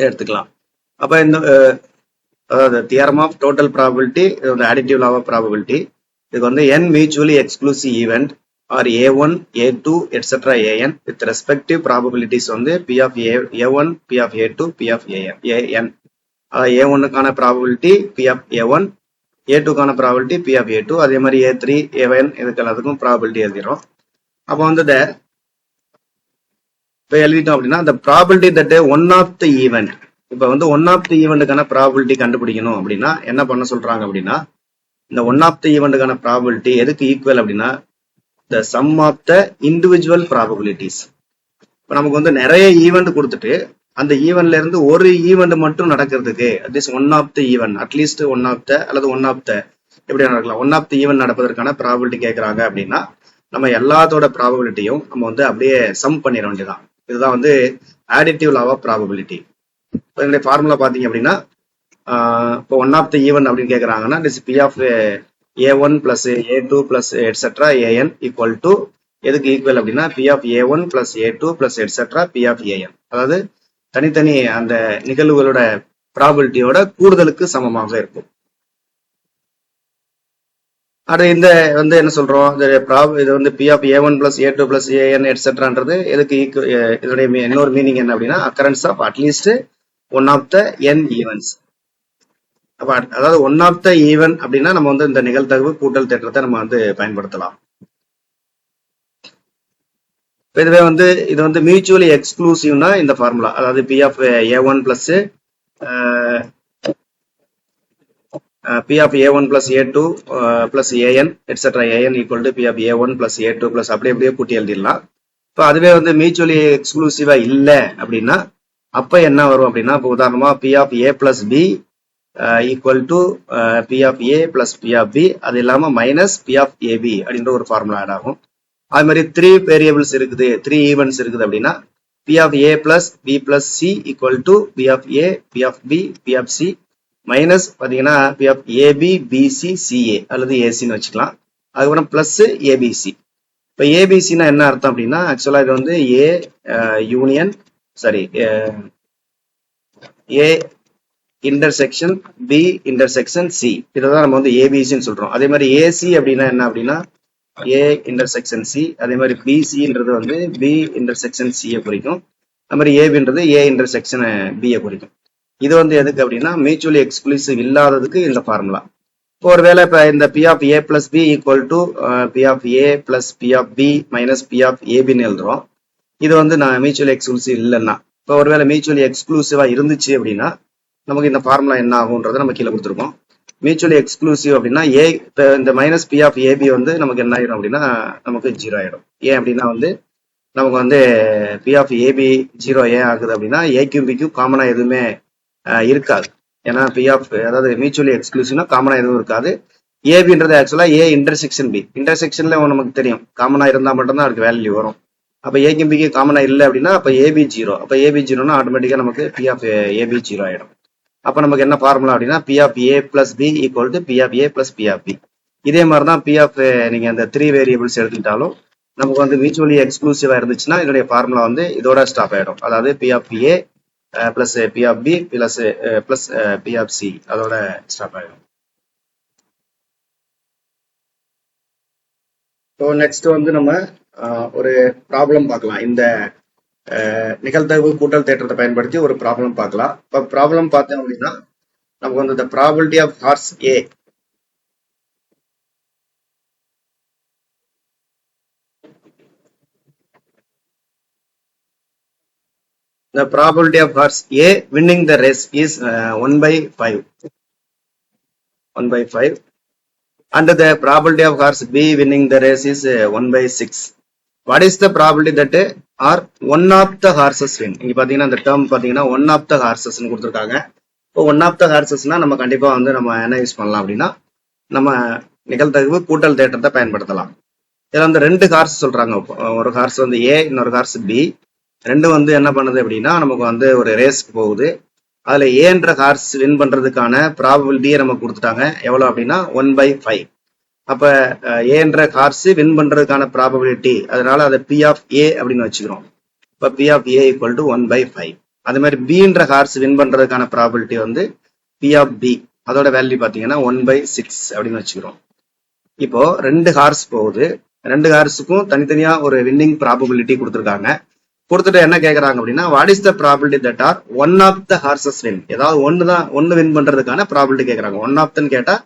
எடுத்துக்கலாம். அப்ப இந்த அதாவது theorem of total probability, additive law of probability, இதுக்கு வந்து n mutually exclusive event are a1 a2 etcetera an with respective probabilities வந்து p of a1 p of a2 p of an. a1க்கான probability p of a1, a2க்கான probability p of a2, அதே மாதிரி a3 a1 இதுக்கு எல்லாத்துக்கும் probability எழுதிடும். அப்போ வந்து இப்போ எழுதிட்டோம் அப்படின்னா the probability that one of the event, இப்போ வந்து ஒன் ஆஃப் தி ஈவெண்ட்டுக்கான ப்ராபபிலிட்டி கண்டுபிடிக்கணும் அப்படின்னா என்ன பண்ண சொல்றாங்க அப்படின்னா, இந்த ஒன் ஆஃப் தி ஈவெண்ட்டுக்கான ப்ராபபிலிட்டி எதுக்கு ஈக்குவல் அப்படின்னா the sum of the individual probabilities. இப்போ நமக்கு வந்து நிறைய ஈவெண்ட் கொடுத்துட்டு அந்த ஈவெண்ட்ல இருந்து ஒரு ஈவெண்ட் மட்டும் நடக்கிறதுக்கு at least one of the event, at least one of the அல்லது ஒன் ஆஃப் த எப்படி நடக்கலாம், ஒன் ஆஃப் த ஈவெண்ட் நடப்பதற்கான ப்ராபபிலிட்டி கேட்கறாங்க அப்படின்னா நம்ம எல்லாத்தோட ப்ராபபிலிட்டியும் நம்ம வந்து அப்படியே சம் பண்ணிட வேண்டியதான். இதுதான் வந்து additive law of probability. இப்போ இதனுடைய ஃபார்முலா பார்த்தீங்க அப்படின்னா, இப்போ ஒன் ஆஃப் த ஈவெண்ட் அப்படின்னு கேட்குறாங்கன்னா this P of a1 plus a2 plus etcetera an equal to எதுக்கு ஈக்குவல் அப்படின்னா P of a1 plus a2 plus etcetera P of an. அதாவது தனித்தனி அந்த நிகழ்வுகளோட ப்ராபபிலிட்டியோட கூடுதலுக்கு சமமாக இருக்கும். அது இந்த வந்து என்ன சொல்றோம், இது வந்து P of a1 plus a2 plus an எட்ஸெட்ரான்றது எதுக்கு இதனுடைய இன்னொரு மீனிங் என்ன அப்படின்னா occurrence of at least one of the n events. அப்ப அதாவது ஒன் ஆஃப் த ஈவெண்ட் அப்படின்னா நம்ம வந்து இந்த நிகழ்தகவு கூட்டல் தேற்றத்தை நம்ம வந்து பயன்படுத்தலாம். இதுவே வந்து இது வந்து மியூச்சுவலி எக்ஸ்க்ளூசிவ்னா இந்த ஃபார்முலா, அதாவது P of a1 plus p of a1 plus a2 plus an etc. an equal to p of a1 plus a2 plus அப்படியே கூட்டி எழுதிடலாம். இப்போ அதுவே வந்து மியூச்சுவலி எக்ஸ்க்ளூசிவா இல்லை அப்படின்னா அப்ப என்ன வரும் அப்படின்னா, இப்போ உதாரணமா p of a plus b equal to p of a plus p of b, அது இல்லாம மைனஸ் p of ab அப்படின்ற ஒரு ஃபார்முலா ஆட் ஆகும். அது மாதிரி 3 வேரியபிள்ஸ் இருக்குது, 3 ஈவெண்ட்ஸ் இருக்குது அப்படின்னா p of a plus b plus c equal to p of a, p of b, p of c minus பார்த்தீங்கன்னா P of AB BC CA அல்லது ஏசின்னு வச்சுக்கலாம். அதுக்கப்புறம் பிளஸ் ஏபிசி. இப்போ ஏபிசின்னா என்ன அர்த்தம் அப்படின்னா ஆக்சுவலாக இது வந்து A union A intersection B intersection C, இதை தான் நம்ம வந்து ஏபிசின்னு சொல்றோம். அதே மாதிரி ஏசி அப்படின்னா என்ன அப்படின்னா ஏ இன்டர்செக்ஷன் சி, அதே மாதிரி பிசின்றது வந்து பி இன்டர்செக்ஷன் சியை குறிக்கும். அது மாதிரி ஏபின்றது ஏ இன்டர்செக்ஷன் பியை குறிக்கும். இது வந்து எதுக்கு அப்படின்னா மியூச்சுவலி எக்ஸ்க்ளூசிவ் இல்லாததுக்கு இந்த ஃபார்முலா. இப்போ ஒருவேளை இப்போ இந்த P of A plus B equal to P of A plus P of B minus P of ஏபின்னு எழுதுறோம். இது வந்து நான் மியூச்சுவலி எக்ஸ்க்ளூசிவ் இல்லைன்னா, இப்போ ஒருவேளை மியூச்சுவலி எக்ஸ்க்ளூசிவா இருந்துச்சு அப்படின்னா நமக்கு இந்த ஃபார்முலா என்ன ஆகுன்றதை நம்ம கீழே கொடுத்துருக்கோம். மியூச்சுவலி எக்ஸ்க்ளூசிவ் அப்படின்னா ஏ இப்போ இந்த மைனஸ் பி ஆஃப் ஏபி வந்து நமக்கு என்ன ஆயிடும் அப்படின்னா நமக்கு 0 ஆயிடும். ஏன் அப்படின்னா வந்து நமக்கு வந்து பி ஆஃப் ஏபி 0 ஏன் ஆகுது அப்படின்னா ஏக்கும் பிக்கும் காமனா எதுவுமே இருக்காது. ஏன்னா பி ஆஃப் அதாவது மியூச்சுவலி எக்ஸ்க்ளூசிவ்னா காமனா எதுவும் இருக்காது. ஏபின்றது ஆக்சுவலா ஏ இன்டர்செக்ஷன் பி, இன்டர்செக்ஷன்ல நமக்கு தெரியும் காமனா இருந்தா மட்டும்தான் அதுக்கு வேல்யூ வரும். அப்ப ஏக்கும் பிக்கு காமனா இல்லை அப்படின்னா அப்ப ஏபி 0, அப்ப ஏபி 0னா ஆட்டோமேட்டிக்கா நமக்கு பி ஆஃப் ஏபி 0 ஆயிடும். அப்ப நமக்கு என்ன ஃபார்முலா அப்படின்னா P of A plus B equal to P of A plus P of B. இதே மாதிரி தான் பி ஆஃப் நீங்க அந்த 3 வேரியபிள்ஸ் எடுத்துக்கிட்டாலும் நமக்கு வந்து மியூச்சுவலி எக்ஸ்க்ளூசிவா இருந்துச்சுன்னா இதனுடைய ஃபார்முலா வந்து இதோட ஸ்டாப் ஆயிடும். அதாவது P of A plus P of B plus plus P of C அதோட ஸ்டாப் ஆயிடும். ஸோ நெக்ஸ்ட் வந்து நம்ம ஒரு ப்ராப்ளம் பார்க்கலாம். இந்த நிகழ்தகவு கூட்டல் தேற்றத்தை பயன்படுத்தி ஒரு ப்ராப்ளம் பார்க்கலாம். இப்போ ப்ராப்ளம் பார்த்தோம் அப்படின்னா நமக்கு வந்து the probability of horse A, the probability of horse A winning the race is 1/5, 1/5, and the probability of horse B winning the race is 1/6. What is the probability that or one of the horses win? இங்க பாத்தீங்கன்னா இந்த term பாத்தீங்கன்னா one of த ஹார்சஸ்ன்னு கொடுத்துருக்காங்க. இப்போ one of த ஹார்சஸ்னா நம்ம கண்டிப்பா வந்து நம்ம என்ன யூஸ் பண்ணலாம் அப்படின்னா நம்ம நிகழ்தகவு கூட்டல் தேற்றத்தை பயன்படுத்தலாம். இதுல வந்து 2 ஹார்ஸ் சொல்றாங்க. ஒரு ஹார்ஸ் வந்து ஏ, இன்னொரு ஹார்ஸ் பி. ரெண்டும் வந்து என்ன பண்ணுது அப்படின்னா நமக்கு வந்து ஒரு ரேஸ்க்கு போகுது. அதுல ஏன்ற ஹார்ஸ் வின் பண்றதுக்கான ப்ராபபிலிட்டியை நம்ம கொடுத்துட்டாங்க. எவ்வளவு அப்படின்னா 1/5. அப்ப ஏன்ற ஹார்ஸ் வின் பண்றதுக்கான ப்ராபபிலிட்டி, அதனால அதை பி ஆஃப் ஏ அப்படின்னு வச்சுக்கிறோம். இப்ப P of A equal to 1/5. அதே மாதிரி பின்ற ஹார்ஸ் வின் பண்றதுக்கான ப்ராபபிலிட்டி வந்து பி ஆஃப் பி, அதோட வேல்யூ பாத்தீங்கன்னா 1/6 அப்படின்னு வச்சுக்கிறோம். இப்போ 2 ஹார்ஸ் போகுது, 2 ஹார்ஸுக்கும் தனித்தனியா ஒரு வின்னிங் ப்ராபபிலிட்டி கொடுத்துருக்காங்க. கொடுத்துட்டு என்ன கேட்கறாங்க அப்படின்னா, what is the probability that or one of the horses win, ஏதாவது ஒன்னு வின் பண்றதுக்கான ப்ராபபிலிட்டி கேட்கறாங்க. ஒன் ஆஃப் தன்னு கேட்டா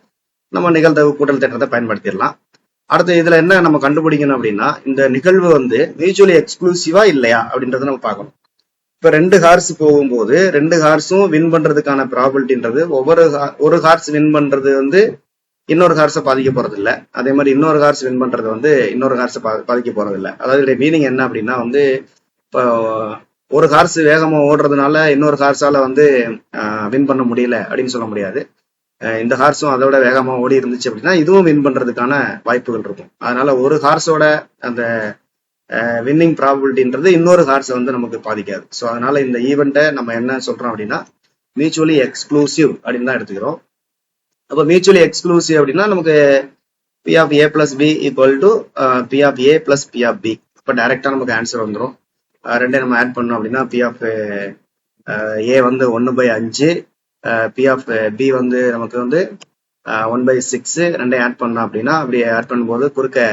நம்ம நிகழ்தகவு கூட்டல் தேற்றத்தை பயன்படுத்திடலாம். அடுத்து இதுல என்ன நம்ம கண்டுபிடிக்கணும் அப்படின்னா, இந்த நிகழ்வு வந்து மியூச்சுவலி எக்ஸ்க்ளூசிவா இல்லையா அப்படின்றத நம்ம பார்க்கணும். இப்ப 2 ஹார்ஸ் போகும்போது 2 ஹார்ஸும் வின் பண்றதுக்கான ப்ராபபிலிட்டின்றது ஒரு ஹார்ஸ் வின் பண்றது வந்து இன்னொரு ஹார்ஸை பாதிக்க போறது இல்ல. அதே மாதிரி இன்னொரு ஹார்ஸ் வின் பண்றது வந்து இன்னொரு ஹார்ஸை பாதிக்க போறது இல்ல. அதாவது மீனிங் என்ன அப்படின்னா வந்து, இப்போ ஒரு ஹார்ஸ் வேகமா ஓடுறதுனால இன்னொரு ஹார்ஸால வந்து வின் பண்ண முடியல அப்படின்னு சொல்ல முடியாது. இந்த ஹார்ஸும் அதோட வேகமா ஓடி இருந்துச்சு அப்படின்னா இதுவும் வின் பண்றதுக்கான வாய்ப்புகள் இருக்கும். அதனால ஒரு ஹார்ஸோட அந்த வின்னிங் ப்ராபபிலிட்டின்றது இன்னொரு ஹார்ஸை வந்து நமக்கு பாதிக்காது. ஸோ அதனால இந்த ஈவெண்ட்டை நம்ம என்ன சொல்றோம் அப்படின்னா மியூச்சுவலி எக்ஸ்க்ளூசிவ் அப்படின்னு தான் எடுத்துக்கிறோம். அப்போ மியூச்சுவலி எக்ஸ்க்ளூசிவ் அப்படின்னா நமக்கு P of A plus B equal to P of A plus P of B. இப்போ டைரக்டா நமக்கு ஆன்சர் வந்துடும். ரெண்டே நம்ம ஆட் பண்ணோம் அப்படின்னா பி ஆஃப் ஏ வந்து 1/5, பி ஆஃப் பி வந்து நமக்கு வந்து 1/6. ரெண்டையும் ஆட் பண்ணோம் அப்படின்னா அப்படி ஆட் பண்ணும்போது குறுக்க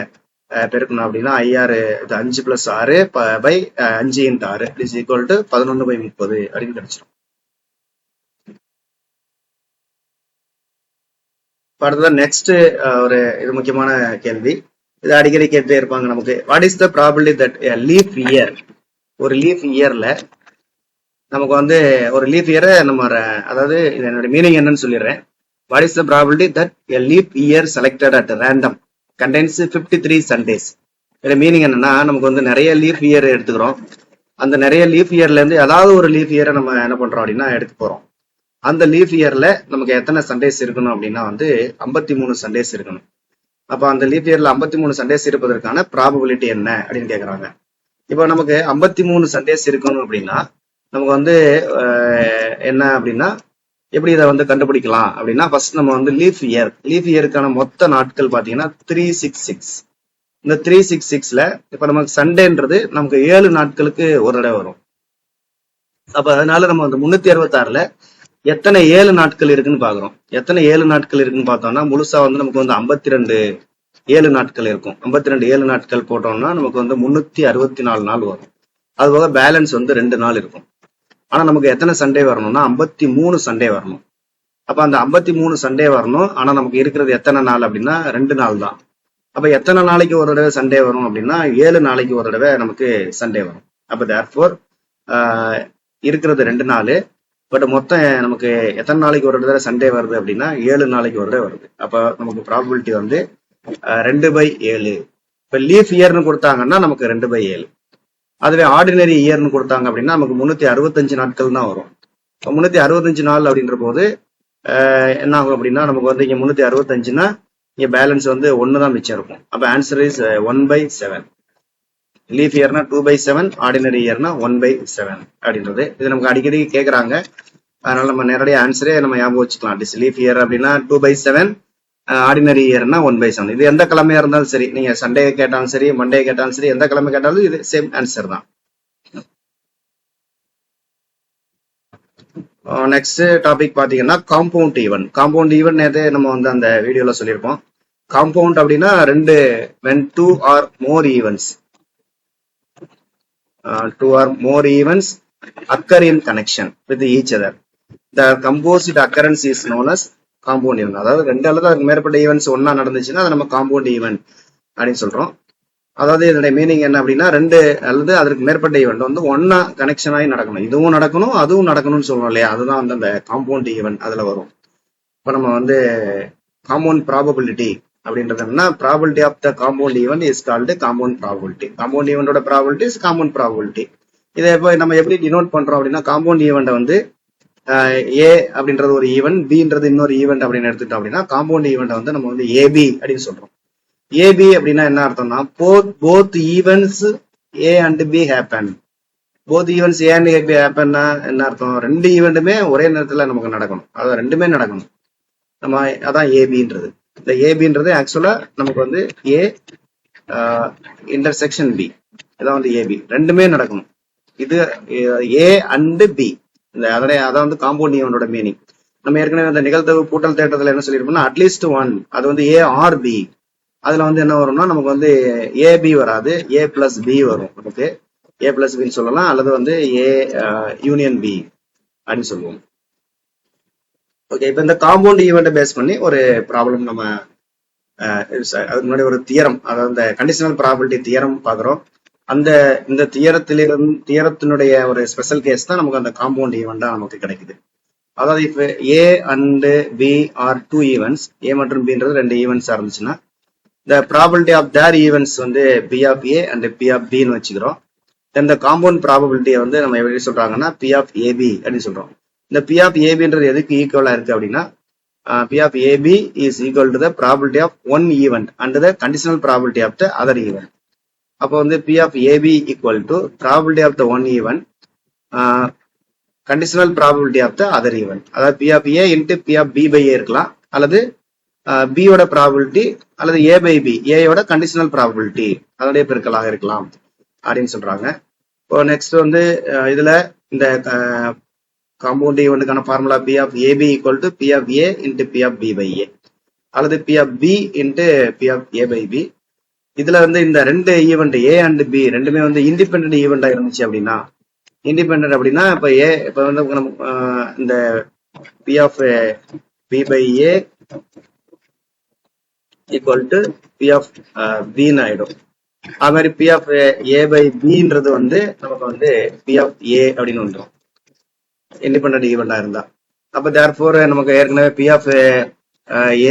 பெருக்கணும் அப்படின்னா 5 + 6 / 5 × 6 இஸ் ஈக்குவல் டு 11/30 அப்படின்னு கிடைச்சிடும். அடுத்தது நெக்ஸ்ட் ஒரு இது முக்கியமான கேள்வி, இது அடிக்கடி கேட்டே இருப்பாங்க நமக்கு. What is the probability that leaf year, ஒரு லீஃப் இயர்ல நமக்கு வந்து ஒரு லீஃப் இயரை நம்ம, அதாவது என்னோட மீனிங் என்னன்னு சொல்லிடுறேன். What is the probability that a leaf year selected at random contains 53 Sundays. இதோட மீனிங் என்னன்னா, நமக்கு வந்து நிறைய லீஃப் இயர் எடுத்துக்கிறோம். அந்த நிறைய லீஃப் இயர்ல இருந்து ஏதாவது ஒரு லீஃப் இயரை நம்ம என்ன பண்றோம் அப்படின்னா எடுக்க போறோம். அந்த லீஃப் இயர்ல நமக்கு எத்தனை சண்டேஸ் இருக்கணும் அப்படின்னா வந்து 53 சண்டேஸ் இருக்கணும். அப்ப அந்த லீஃப் இயர்ல 53 சண்டேஸ் இருப்பதற்கான ப்ராபபிலிட்டி என்ன அப்படின்னு கேக்குறாங்க. இப்போ நமக்கு 53 சண்டேஸ் இருக்கணும் அப்படின்னா நமக்கு வந்து என்ன அப்படின்னா எப்படி இதை வந்து கண்டுபிடிக்கலாம் அப்படின்னா, ஃபர்ஸ்ட் நம்ம வந்து லீஃப் இயருக்கான மொத்த நாட்கள் பாத்தீங்கன்னா 366. இந்த 366ல இப்ப நமக்கு சண்டேன்றது நமக்கு 7 நாட்களுக்கு ஒரு தடவை வரும். அப்ப அதனால நம்ம வந்து 366ல எத்தனை 7 நாட்கள் இருக்குன்னு பாக்குறோம். எத்தனை 7 நாட்கள் இருக்குன்னு பார்த்தோம்னா முழுசா வந்து நமக்கு வந்து 52 7 நாட்கள் இருக்கும். 52 7 நாட்கள் போட்டோம்னா நமக்கு வந்து 364 நாள் வரும். அது போக பேலன்ஸ் வந்து 2 நாள் இருக்கும். ஆனா நமக்கு எத்தனை சண்டே வரணும்னா 53 சண்டே வரணும். அப்ப அந்த 53 சண்டே வரணும். ஆனா நமக்கு இருக்கிறது எத்தனை நாள் அப்படின்னா 2 நாள் தான். அப்ப எத்தனை நாளைக்கு ஒரு தடவை சண்டே வரும் அப்படின்னா 7 நாளைக்கு ஒரு தடவை நமக்கு சண்டே வரும். அப்ப தேர்ஃபோர் இருக்கிறது 2 நாள். பட் மொத்தம் நமக்கு எத்தனை நாளைக்கு ஒரு தடவை சண்டே வருது அப்படின்னா 7 நாளைக்கு ஒரு தடவை வருது. அப்ப நமக்கு ப்ராபபிலிட்டி வந்து 2/7. இப்ப லீஃப் இயர்னு கொடுத்தாங்கன்னா நமக்கு 2/7. அதுவே ஆர்டினரி இயர்னு கொடுத்தாங்க அப்படின்னா நமக்கு 365 நாட்கள் தான் வரும். 365 நாள் அப்படின்ற போது என்ன ஆகும் அப்படின்னா நமக்கு வந்து இங்க 365னா இங்க பேலன்ஸ் வந்து 1 தான் மிச்சம் இருக்கும். அப்ப ஆன்சர் இஸ் 1/7. லீஃப் இயர்னா 2/7, ஆர்டினரி இயர்னா 1/7 அப்படின்றது. இது நமக்கு அடிக்கடி கேட்கறாங்க. அதனால நம்ம நேரடியாக ஆன்சரே நம்ம ஞாபகம் வச்சுக்கலாம். லீஃப் இயர் அப்படின்னா 2/7, ஆர்டினரி இயர்னா 1/7. இது எந்த கிழமையா இருந்தாலும் சரி, நீங்க சண்டே கேட்டாலும் சரி, மண்டே கேட்டாலும் சரி, எந்த கிழமை கேட்டாலும் இது சேம் ஆன்சர் தான். நெக்ஸ்ட் டாபிக் பாத்தீங்கன்னா காம்பவுண்ட் ஈவென்ட். காம்பவுண்ட் ஈவென்ட் நேரத்தை நம்ம வந்து அந்த வீடியோல சொல்லியிருப்போம். காம்பவுண்ட் அப்படின்னா when 2 or more events occur in connection with each other, the composite occurrence is known as compound event. அதாவது 2 அல்லது அதுக்கு மேற்பட்ட ஈவெண்ட்ஸ் ஒன்னா நடந்துச்சுன்னா அதை நம்ம காம்பவுண்ட் ஈவென்ட் அப்படின்னு சொல்றோம். அதாவது இதனுடைய மீனிங் என்ன அப்படின்னா 2 அல்லது அதற்கு மேற்பட்ட ஈவெண்ட் வந்து ஒன்னா கனெக்ஷன் ஆகி நடக்கணும். இதுவும் நடக்கணும் அதுவும் நடக்கணும்னு சொல்றோம் இல்லையா, அதுதான் வந்து அந்த காம்பவுண்ட் ஈவென்ட் அதுல வரும். இப்ப நம்ம வந்து காம்பவுண்ட் ப்ராபபிலிட்டி அப்படின்றது என்னன்னா, probability of the compound event is called compound probability. Compound ஈவெண்டோட ப்ராபபிலிட்டி இஸ் காம்பவுண்ட் ப்ராபபிலிட்டி. இதை இப்போ நம்ம எப்படி டினோட் பண்றோம் அப்படின்னா, காம்பவுண்ட் ஈவெண்ட்டை வந்து ஏ அப்படின்றது ஒரு ஈவெண்ட், பின்றது இன்னொரு ஈவெண்ட் அப்படின்னு எடுத்துட்டோம் அப்படின்னா காம்பவுண்ட் ஈவெண்ட்டை வந்து நம்ம வந்து ஏபி அப்படின்னு சொல்றோம். ஏபி அப்படின்னா என்ன அர்த்தம்னா, both events A and B happen. Both events A and B ஹேப்பன்னா என்ன அர்த்தம், 2 ஈவெண்ட்டுமே ஒரே நேரத்துல நமக்கு நடக்கணும், அதாவது 2மே நடக்கணும். நம்ம அதான் ஏபின்றது. இந்த ஏபின்றது ஆக்சுவலா நமக்கு வந்து ஏ இன்டர்செக்ஷன் பி, இதான் வந்து ஏபி, 2மே நடக்கணும். இது ஏ அண்ட் பி அதான் வந்து காம்பவுண்ட் ஈவெண்டோட மீனிங். நம்ம ஏற்கனவே அந்த நிகழ்தகவு கூட்டல் தேட்டத்துல என்ன சொல்லியிருப்போம்னா அட்லீஸ்ட் ஒன், அது வந்து ஏ ஆர் பி. அதுல வந்து என்ன வரும்னா நமக்கு வந்து ஏபி வராது, ஏ பிளஸ் பி வரும். நமக்கு ஏ பிளஸ் பின்னு சொல்லலாம், அல்லது வந்து ஏ யூனியன் பி அப்படின்னு சொல்லுவோம். ஓகே, இப்போ இந்த காம்பவுண்ட் ஈவெண்ட்டை பேஸ் பண்ணி ஒரு ப்ராப்ளம் நம்ம அதுக்கு முன்னாடி ஒரு தியரம், அதாவது இந்த கண்டிஷனல் ப்ராபபிலிட்டி தியரம் பாக்குறோம். இந்த தியரத்தினுடைய ஒரு ஸ்பெஷல் கேஸ் தான் நமக்கு அந்த காம்பவுண்ட் ஈவெண்டா நமக்கு கிடைக்குது. அதாவது இப்ப A and B are two events, A மற்றும் பின்றது ரெண்டு ஈவெண்ட்ஸா இருந்துச்சுன்னா the probability of their events வந்து p of a and p of b ன்னு வச்சுக்கிறோம். then the compound probability வந்து நம்ம எப்படி சொல்றாங்கன்னா p of ab அப்படின்னு சொல்றோம். இந்த p of abன்றது எதுக்கு ஈக்குவலா இருக்கு அப்படின்னா p of ab is equal to the probability of one event and the conditional probability of the other event. அப்போ வந்து p of ab equal to probability of the one event conditional probability of the other event. அதாவது p of a into p of b by a இருக்கலாம், அல்லது b யோட probability அல்லது a by b, a யோட conditional probability அதோடைய பெருக்கலாக இருக்கலாம் அப்படின்னு சொல்றாங்க. இப்போ நெக்ஸ்ட் வந்து இதுல இந்த காம்பவுண்ட் ஈவெண்ட்டுக்கான formula p of ab equal to p of a into p of b by a அல்லது p of b into p of a by b. இதுல வந்து இந்த ரெண்டு ஈவெண்ட் a and b ரெண்டுமே வந்து இண்டிபெண்டன்ட் ஈவெண்டா இருந்துச்சு அப்படின்னா, இண்டிபெண்டன்ட் அப்படின்னா இப்ப வந்து இந்த p of b by a equal to p of b ன்னு ஆயிடும். அது மாதிரி p of a by bன்றது வந்து நமக்கு வந்து p of a அப்படின்னு வந்துடும் இண்டிபெண்டன்ட் ஈவெண்டா இருந்தா. அப்ப therefore நமக்கு ஏற்கனவே p of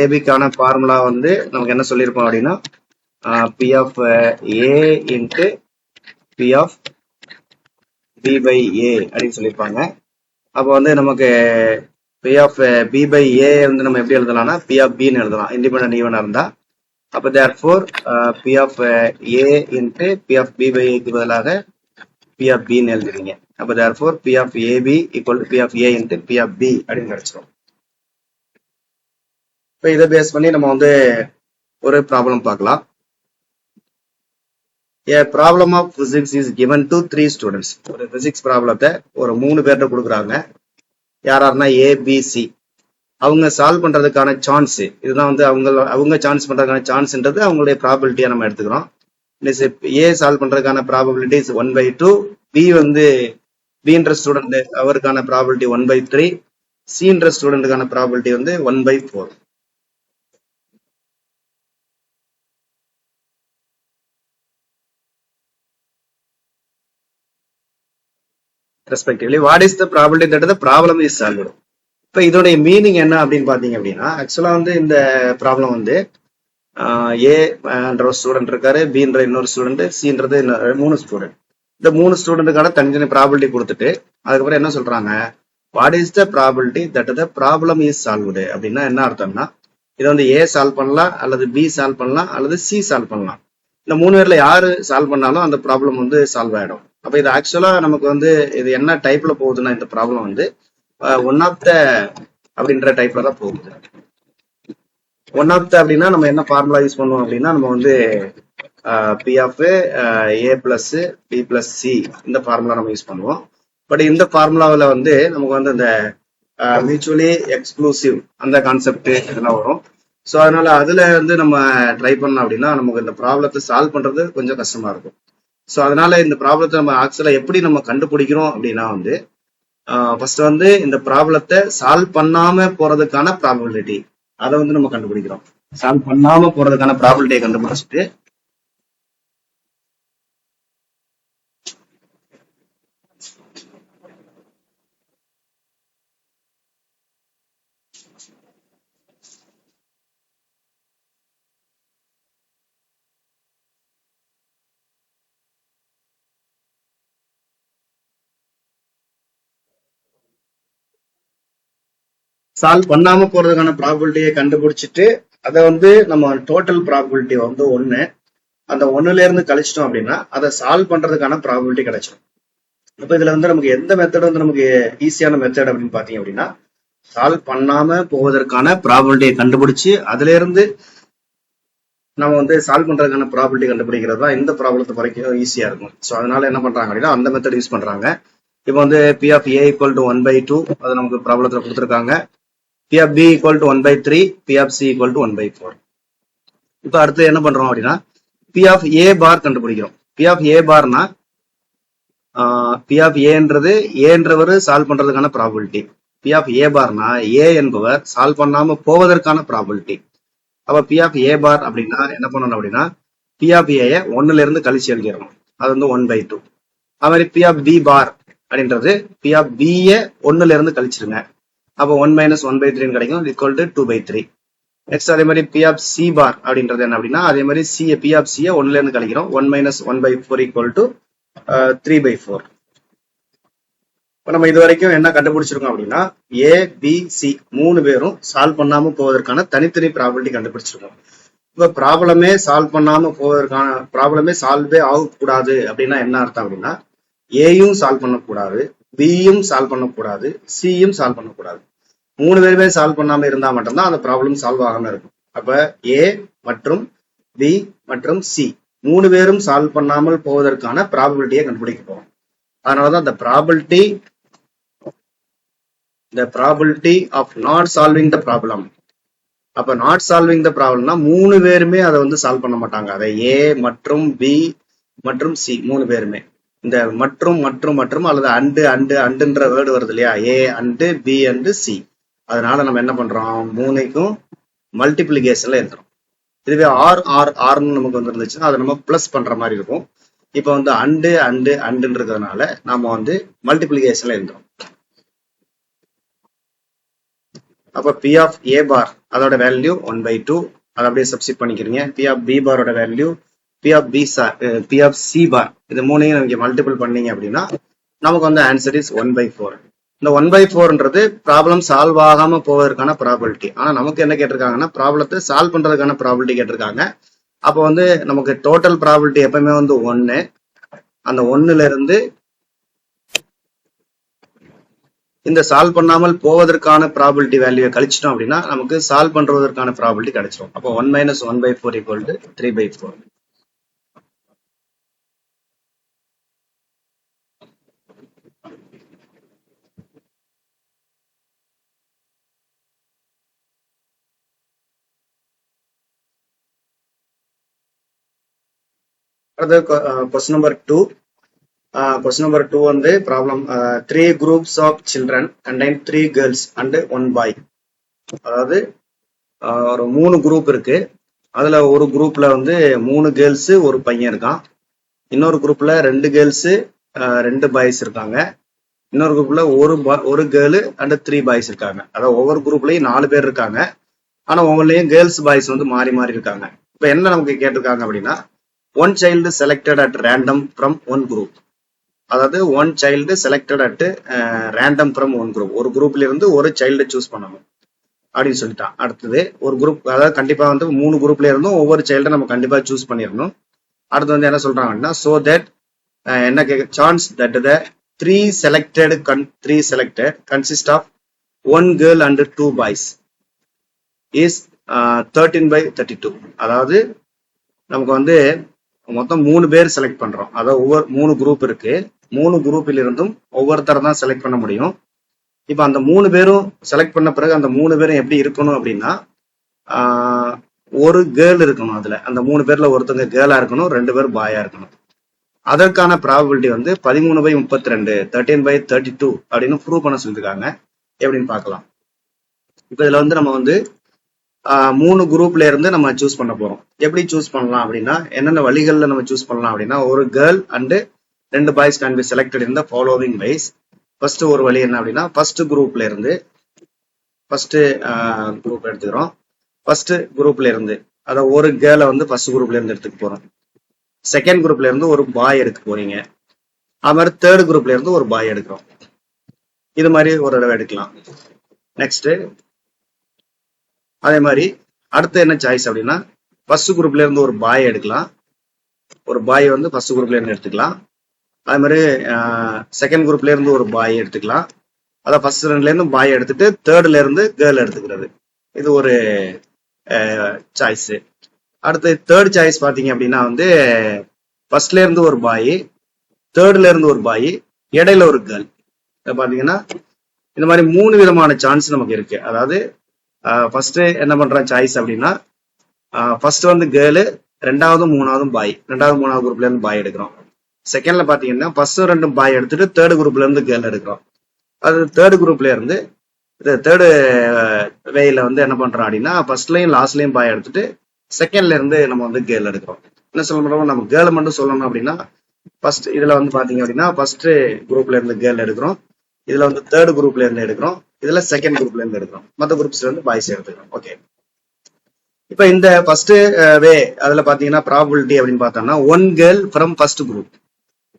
abக்கான ஃபார்முலா வந்து நமக்கு என்ன சொல்லியிருப்போம் அப்படின்னா p of a into p of b by a அப்படின்னு சொல்லியிருப்பாங்க. அப்போ வந்து நமக்கு p of b by a வந்து நம்ம எப்படி எழுதலாம்னா p of b ன்னு எழுதலாம் இண்டிபெண்டன்ட் ஈவெண்டா இருந்தா. அப்ப therefore p of a into p of b by a க்கு பதிலாக p of b ன்னு எழுதுறீங்க. அப்ப therefore p of ab equal to p of a into p of b அப்படின்னு கிடைச்சிரும். இப்ப இதை பேஸ் பண்ணி நம்ம வந்து ஒரு ப்ராப்ளம் பார்க்கலாம். A problem of physics is given to 3 students. ஒரு பிசிக்ஸ் ப்ராப்ளத்தை ஒரு 3 பேர்ட்ட கொடுக்குறாங்க. யாராருன்னா A B C. அவங்க சால்வ் பண்றதுக்கான சான்ஸ் இதுதான் வந்து அவங்க சான்ஸ் பண்றதுக்கான சான்ஸ்ன்றது அவங்களுடைய ப்ராபபிலிட்டியா நம்ம எடுத்துக்கிறோம். A சால்வ் பண்றதுக்கான ப்ராபபிலிட்டி 1/2, B வந்து Bன்ற ஸ்டூடெண்ட் அவருக்கான ப்ராபபிலிட்டி 1/3, Cன்ற ஸ்டூடெண்ட்டுக்கான ப்ராபபிலிட்டி வந்து 1/4. Respectively, what is the probability that the problem is solved? இப்போ இதோடைய மீனிங் என்ன அப்படின்னு பாத்தீங்க அப்படின்னா, ஆக்சுவலா வந்து இந்த ப்ராப்ளம் வந்து ஏன்ற ஸ்டூடெண்ட் இருக்காரு, பின்ற இன்னொரு ஸ்டூடெண்ட், சின்றது 3 ஸ்டூடெண்ட். இந்த 3 ஸ்டூடெண்ட்டுக்கான தனித்தனி ப்ராபபிலிட்டி கொடுத்துட்டு அதுக்கப்புறம் என்ன சொல்றாங்க, what is the probability that the problem is solved அப்படின்னா என்ன அர்த்தம்னா, இதை வந்து ஏ சால்வ் பண்ணலாம், அல்லது பி சால்வ் பண்ணலாம், அல்லது சி சால்வ் பண்ணலாம். இந்த 3 பேர்ல யாரு சால்வ் பண்ணாலும் அந்த ப்ராப்ளம் வந்து சால்வ் ஆயிடும். அப்ப இது ஆக்சுவலா நமக்கு வந்து இது என்ன டைப்ல போகுதுன்னா, இந்த ப்ராப்ளம் வந்து ஒன் ஆஃப் த அப்படின்ற டைப்ல தான் போகுது. ஒன் ஆஃப் த அப்படின்னா நம்ம என்ன ஃபார்முலா யூஸ் பண்ணுவோம் அப்படின்னா, நம்ம வந்து P of A plus B plus C இந்த ஃபார்முலா நம்ம யூஸ் பண்ணுவோம். பட் இந்த ஃபார்முலாவில் வந்து நமக்கு வந்து இந்த மியூச்சுவலி எக்ஸ்க்ளூசிவ் அந்த கான்செப்ட் இதெல்லாம் வரும். ஸோ அதனால அதுல வந்து நம்ம ட்ரை பண்ணோம் அப்படின்னா நமக்கு இந்த ப்ராப்ளத்தை சால்வ் பண்றது கொஞ்சம் கஷ்டமா இருக்கும். ஸோ அதனால இந்த ப்ராப்ளத்தை நம்ம ஆக்சுவலா எப்படி நம்ம கண்டுபிடிக்கிறோம் அப்படின்னா வந்து ஃபர்ஸ்ட் வந்து இந்த ப்ராப்ளத்தை சால்வ் பண்ணாம போறதுக்கான ப்ராபபிலிட்டி அதை வந்து நம்ம கண்டுபிடிக்கிறோம். சால்வ் பண்ணாம போறதுக்கான ப்ராபபிலிட்டியை கண்டுபிடிச்சிட்டு சால்வ் பண்ணாம போறதுக்கான ப்ராபபிலிட்டியை கண்டுபிடிச்சிட்டு அதை வந்து நம்ம டோட்டல் ப்ராபபிலிட்டி வந்து 1, அந்த 1ல இருந்து கழிச்சிட்டோம் அப்படின்னா அதை சால்வ் பண்றதுக்கான ப்ராபபிலிட்டி கிடைச்சிடும். அப்ப இதுல வந்து நமக்கு எந்த மெத்தட் வந்து நமக்கு ஈஸியான மெத்தட் அப்படின்னு பாத்தீங்க அப்படின்னா, சால்வ் பண்ணாம போவதற்கான ப்ராபபிலிட்டியை கண்டுபிடிச்சு அதுல இருந்து நம்ம வந்து சால்வ் பண்றதுக்கான ப்ராபபிலிட்டி கண்டுபிடிக்கிறது தான் இந்த ப்ராப்ளத்தை வரைக்கும் ஈஸியா இருக்கும். ஸோ அதனால என்ன பண்றாங்க அப்படின்னா அந்த மெத்தட் யூஸ் பண்றாங்க. இப்போ வந்து P of A equal to 1/2 அது நமக்கு ப்ராப்ளத்தில் கொடுத்துருக்காங்க. P of B equal to 1/3, P of C equal to 1/4. இப்போ அடுத்து என்ன பண்றோம் அப்படின்னா பி ஆஃப் ஏ பார் கண்டுபிடிக்கிறோம். பி ஆஃப் ஏ பார்னா பி ஆஃப் ஏன்றது ஏன்றவர் சால்வ் பண்றதுக்கான ப்ராபபிலிட்டி. பி ஆஃப் ஏ பார்னா ஏ என்பவர் சால்வ் பண்ணாம போவதற்கான ப்ராபபிலிட்டி. அப்ப பி ஆஃப் ஏ பார் அப்படின்னா என்ன பண்ணணும் அப்படின்னா பி ஆஃப் ஏ 1ல இருந்து கழிச்சு எழுதிடணும். அது வந்து 1/2. அது மாதிரி பி ஆஃப் பி பார் அப்படின்றது பி ஆஃப் பி 1ல இருந்து கழிச்சிருங்க. அப்போ 1 - 1/3 கிடைக்கும், ஈக்குவல் டு 2/3. நெக்ஸ்ட் அதே மாதிரி பி ஆஃப் சி பார் அப்படின்றது என்ன அப்படின்னா அதே மாதிரி பி ஆஃப் சி 1ல இருந்து கழிக்கிறோம். 1 - 1/4 ஈக்குவல் டு 3/4. இப்போ நம்ம இது வரைக்கும் என்ன கண்டுபிடிச்சிருக்கோம் அப்படின்னா ஏ பி சி 3 பேரும் சால்வ் பண்ணாம போவதற்கான தனித்தனி ப்ராபபிலிட்டி கண்டுபிடிச்சிருக்கோம். இப்போ ப்ராப்ளமே சால்வ் பண்ணாம போவதற்கான ப்ராப்ளமே சால்வே ஆகக்கூடாது அப்படின்னா என்ன அர்த்தம் அப்படின்னா ஏயும் சால்வ் பண்ணக்கூடாது, பியும் சால்வ் பண்ணக்கூடாது, சியும் சால்வ் பண்ணக்கூடாது. 3 பேருமே சால்வ் பண்ணாம இருந்தா மட்டும்தான் அந்த ப்ராப்ளம் சால்வ் ஆகாம இருக்கும். அப்ப ஏ மற்றும் பி மற்றும் சி 3 பேரும் சால்வ் பண்ணாமல் போவதற்கான ப்ராபபிலிட்டியை கண்டுபிடிக்க போறோம். அதனாலதான் the probability of not solving the problem. அப்ப நாட் சால்விங் த ப்ராப்ளம்னா 3 பேருமே அதை வந்து சால்வ் பண்ண மாட்டாங்க. அதை ஏ மற்றும் பி மற்றும் சி 3 பேருமே இந்த மற்றும் மற்றும் மற்றும் அல்லது அண்டுன்ற வேர்டு வருது இல்லையா, A and B and C. அதனால நம்ம என்ன பண்றோம் 3க்கும் மல்டிபிளிகேஷன்ல எழுதுறோம். இதுவே ஆர்னு நமக்கு வந்துருந்துச்சுன்னா அதை நம்ம பிளஸ் பண்ற மாதிரி இருக்கும். இப்போ வந்து அண்டுன்றதுனால நாம வந்து மல்டிபிளிகேஷன்ல எழுதுறோம். அப்ப பி ஆஃப் ஏ பார் அதோட வேல்யூ 1/2 அதை அப்படியே சப்ஸ்டிட் பண்ணிக்கிறீங்க. பி ஆஃப் பி பாரோட value P of C bar இது 3ஐயும் நீங்க மல்டிபிள் பண்ணீங்க அப்படின்னா நமக்கு வந்து ஆன்சர் இஸ் 1/4. இந்த 1/4ன்றது ப்ராப்ளம் சால்வ் ஆகாம போவதற்கான ப்ராபபிலிட்டி. ஆனா நமக்கு என்ன கேட்டிருக்காங்கன்னா ப்ராப்ளத்தை சால்வ் பண்றதுக்கான ப்ராபபிலிட்டி கேட்டிருக்காங்க. அப்போ வந்து நமக்கு டோட்டல் ப்ராபபிலிட்டி எப்பவுமே வந்து 1. அந்த 1ல இருந்து இந்த சால்வ் பண்ணாமல் போவதற்கான ப்ராபபிலிட்டி வேல்யூவை கழிச்சிட்டோம் அப்படின்னா நமக்கு சால்வ் பண்றதற்கான ப்ராபபிலிட்டி கிடைச்சிடும். அப்போ 1 - 1/4 ஈக்குவல் டு 3/4. அடுத்து கொஸ்டின் நம்பர் 2. Question number 2 வந்து problem 3 groups of children contain 3 girls and 1 boy. அதாவது ஒரு 3 குரூப் இருக்கு. அதுல ஒரு குரூப்ல வந்து 3 கேர்ள்ஸ் ஒரு பையன் இருக்கான். இன்னொரு குரூப்ல 2 கேர்ள்ஸ் 2 பாய்ஸ் இருக்காங்க. இன்னொரு குரூப்ல ஒரு கேர்ள் அண்ட் 3 பாய்ஸ் இருக்காங்க. அதாவது ஒவ்வொரு குரூப்லயும் 4 பேர் இருக்காங்க. ஆனா ஒவ்வொருலயும் கேர்ள்ஸ் பாய்ஸ் வந்து மாறி மாறி இருக்காங்க. இப்ப என்ன நமக்கு கேட்டிருக்காங்க அப்படின்னா one child selected at random from one group. அதாவது one child selected at random from one group. ஒரு குரூப்ல இருந்து ஒரு சைல்டு சூஸ் பண்ணணும் அப்படின்னு சொல்லிட்டான். அடுத்தது ஒரு குரூப், அதாவது கண்டிப்பா வந்து 3 குரூப்ல இருந்தும் ஒவ்வொரு சைல்டை நம்ம கண்டிப்பா சூஸ் பண்ணிடணும். அடுத்து வந்து என்ன சொல்றாங்கன்னா சோ தட் என்ன chance that the 3 selected consist of 1 girl and 2 boys is 13/32. அதாவது நமக்கு வந்து மொத்தம் 3 பேர் செலக்ட் பண்றோம். அதாவது ஒவ்வொரு 3 குரூப் இருக்கு. 3 குரூப்பில் இருந்தும் ஒவ்வொருத்தர் தான் செலக்ட் பண்ண முடியும். இப்ப அந்த 3 பேரும் செலக்ட் பண்ண பிறகு அந்த 3 பேரும் எப்படி இருக்கணும் அப்படின்னா ஒரு கேர்ள் இருக்கணும். அதுல அந்த 3 பேர்ல ஒருத்தவங்க கேர்ளா இருக்கணும், 2 பேர் பாயா இருக்கணும். அதற்கான ப்ராபபிலிட்டி வந்து 13/32 13/32 அப்படின்னு ப்ரூவ் பண்ண சொல்லியிருக்காங்க. எப்படின்னு பார்க்கலாம். இப்ப இதுல வந்து நம்ம வந்து 3 குரூப்ல இருந்து நம்ம சூஸ் பண்ண போறோம். எப்படி சூஸ் பண்ணலாம் அப்படின்னா என்னென்ன வழிகள்ல நம்ம சூஸ் பண்ணலாம் அப்படின்னா ஒரு girl and 2 boys can be selected in the following ways. First ஒரு வழி என்ன அப்படின்னா ஃபர்ஸ்ட் குரூப் எடுத்துக்கிறோம். ஃபர்ஸ்ட் குரூப்ல இருந்து அதாவது ஒரு கேர்ளை வந்து ஃபர்ஸ்ட் குரூப்ல இருந்து எடுத்துக்க போறோம். செகண்ட் குரூப்ல இருந்து ஒரு பாய் எடுக்க போறீங்க. அது மாதிரி தேர்ட் குரூப்ல இருந்து ஒரு பாய் எடுக்கிறோம். இது மாதிரி ஒரு தடவை எடுக்கலாம். நெக்ஸ்ட் அதே மாதிரி அடுத்து என்ன சாய்ஸ் அப்படின்னா ஃபர்ஸ்ட் குரூப்ல இருந்து ஒரு பாய் எடுக்கலாம். ஒரு பாய் வந்து ஃபர்ஸ்ட் குரூப்ல இருந்து எடுத்துக்கலாம். அதே மாதிரி செகண்ட் குரூப்ல இருந்து ஒரு பாய் எடுத்துக்கலாம். அதான் ஃபர்ஸ்ட் 2ல இருந்து பாய் எடுத்துட்டு தேர்ட்ல இருந்து கேர்ள் எடுத்துக்கிறது. இது ஒரு சாய்ஸ். அடுத்து தேர்ட் சாய்ஸ் பாத்தீங்க அப்படின்னா ஃபர்ஸ்ட்ல இருந்து ஒரு பாய், தேர்ட்ல இருந்து ஒரு பாய், இடையில ஒரு கேர்ள். பாத்தீங்கன்னா இந்த மாதிரி 3 விதமான சான்ஸ் நமக்கு இருக்கு. அதாவது ஃபர்ஸ்ட் என்ன பண்றோம் சாய்ஸ் அப்படின்னா, ஃபர்ஸ்ட் வந்து கேர்ளு, ரெண்டாவது மூணாவது பாய், ரெண்டாவது மூணாவது குரூப்ல இருந்து பாய் எடுக்கிறோம். செகண்ட்ல பாத்தீங்கன்னா ஃபர்ஸ்ட் 2 பாய் எடுத்துட்டு தேர்ட் குரூப்ல இருந்து கேர்ள் எடுக்கிறோம். அது தேர்ட் குரூப்ல இருந்து தேர்டு வேல வந்து என்ன பண்றோம் அப்படின்னா, ஃபர்ஸ்ட்லயும் லாஸ்ட்லயும் பாய் எடுத்துட்டு செகண்ட்ல இருந்து நம்ம வந்து கேர்ள் எடுக்கிறோம். என்ன சொல்ல முடியும், நம்ம கேர்ளை மட்டும் சொல்லணும் அப்படின்னா, ஃபர்ஸ்ட் இதுல வந்து பாத்தீங்க அப்படின்னா ஃபர்ஸ்ட் குரூப்ல இருந்து கேர்ள் எடுக்கிறோம், இதுல வந்து தேர்ட் குரூப்ல இருந்து எடுக்கிறோம், இதுல செகண்ட் குரூப்ல இருந்து எடுக்கிறோம், மற்ற குரூப்ஸ்ல இருந்து பாய்ஸ் எடுத்துக்கிறோம். ஓகே, இப்ப இந்த ஃபர்ஸ்ட் வே அதுல பாத்தீங்கன்னா ப்ராபபிலிட்டி அப்படின்னு பார்த்தோம்னா 1 girl from first group.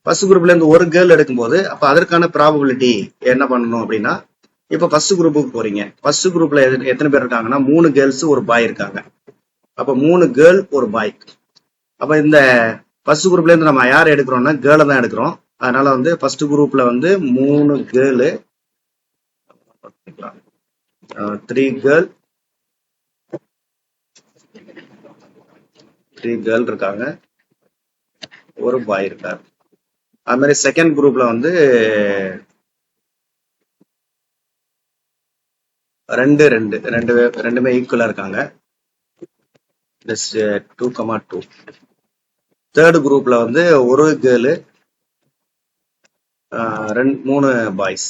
First குரூப்ல இருந்து ஒரு கேர்ள் எடுக்கும்போது அப்ப அதற்கான ப்ராபபிலிட்டி என்ன பண்ணணும் அப்படின்னா, இப்ப ஃபர்ஸ்ட் குரூப்புக்கு போறீங்க. ஃபர்ஸ்ட் குரூப்ல எத்தனை பேர் இருக்காங்கன்னா 3 கேர்ள்ஸ் ஒரு பாய் இருக்காங்க. அப்ப 3 கேர்ள் ஒரு பாய். அப்ப இந்த ஃபர்ஸ்ட் குரூப்ல இருந்து நம்ம யார் எடுக்கிறோம்னா கேர்ளை தான் எடுக்கிறோம். அதனால வந்து ஃபர்ஸ்ட் குரூப்ல வந்து 3 கேர்ளு, 3 கேர்ள் இருக்காங்க, ஒரு பாய் இருக்காரு. அது மாதிரி செகண்ட் குரூப்ல வந்து ரெண்டுமே ஈக்குவலா இருக்காங்க. 2,2. தேர்ட் குரூப்ல வந்து ஒரு கேர்ளு, 3 பாய்ஸ்,